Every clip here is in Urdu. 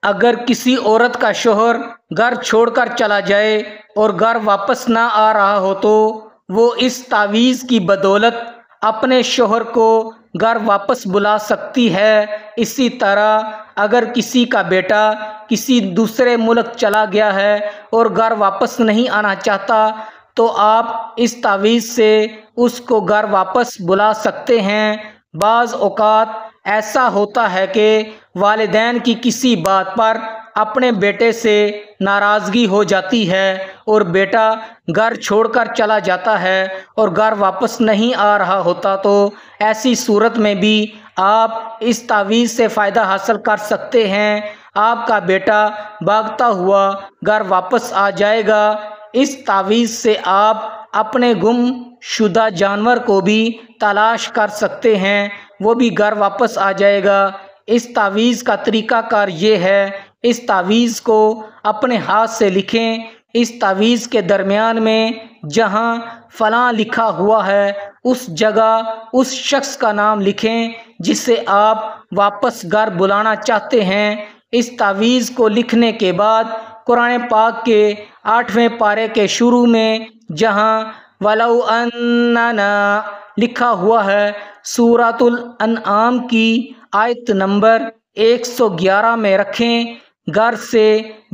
اگر کسی عورت کا شوہر گھر چھوڑ کر چلا جائے اور گھر واپس نہ آ رہا ہو تو وہ اس تعویذ کی بدولت اپنے شوہر کو گھر واپس بلا سکتی ہے۔ اسی طرح اگر کسی کا بیٹا کسی دوسرے ملک چلا گیا ہے اور گھر واپس نہیں آنا چاہتا تو آپ اس تعویذ سے اس کو گھر واپس بلا سکتے ہیں۔ بعض اوقات ایسا ہوتا ہے کہ والدین کی کسی بات پر اپنے بیٹے سے ناراضگی ہو جاتی ہے اور بیٹا گھر چھوڑ کر چلا جاتا ہے اور گھر واپس نہیں آ رہا ہوتا، تو ایسی صورت میں بھی آپ اس تعویذ سے فائدہ حاصل کر سکتے ہیں۔ آپ کا بیٹا بھاگتا ہوا گھر واپس آ جائے گا۔ اس تعویذ سے آپ اپنے گم شدہ جانور کو بھی تلاش کر سکتے ہیں، وہ بھی گھر واپس آ جائے گا۔ اس تعویذ کا طریقہ کار یہ ہے، اس تعویذ کو اپنے ہاتھ سے لکھیں۔ اس تعویذ کے درمیان میں جہاں فلاں لکھا ہوا ہے اس جگہ اس شخص کا نام لکھیں جسے آپ واپس گھر بلانا چاہتے ہیں۔ اس تعویذ کو لکھنے کے بعد قرآن پاک کے 8ویں پارے کے شروع میں جہاں وَلَوْ أَنَّنَا لکھا ہوا ہے، سورۃ الانعام کی آیت نمبر 111 میں رکھیں۔ گھر سے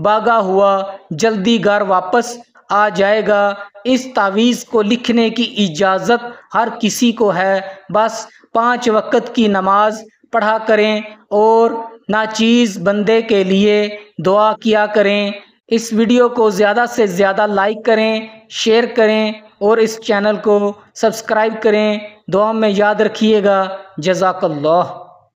بھاگا ہوا جلدی گھر واپس آ جائے گا۔ اس تعویذ کو لکھنے کی اجازت ہر کسی کو ہے، بس 5 وقت کی نماز پڑھا کریں اور ناچیز بندے کے لیے دعا کیا کریں۔ اس ویڈیو کو زیادہ سے زیادہ لائک کریں، شیئر کریں اور اس چینل کو سبسکرائب کریں۔ دعا میں یاد رکھیے گا۔ جزاک اللہ۔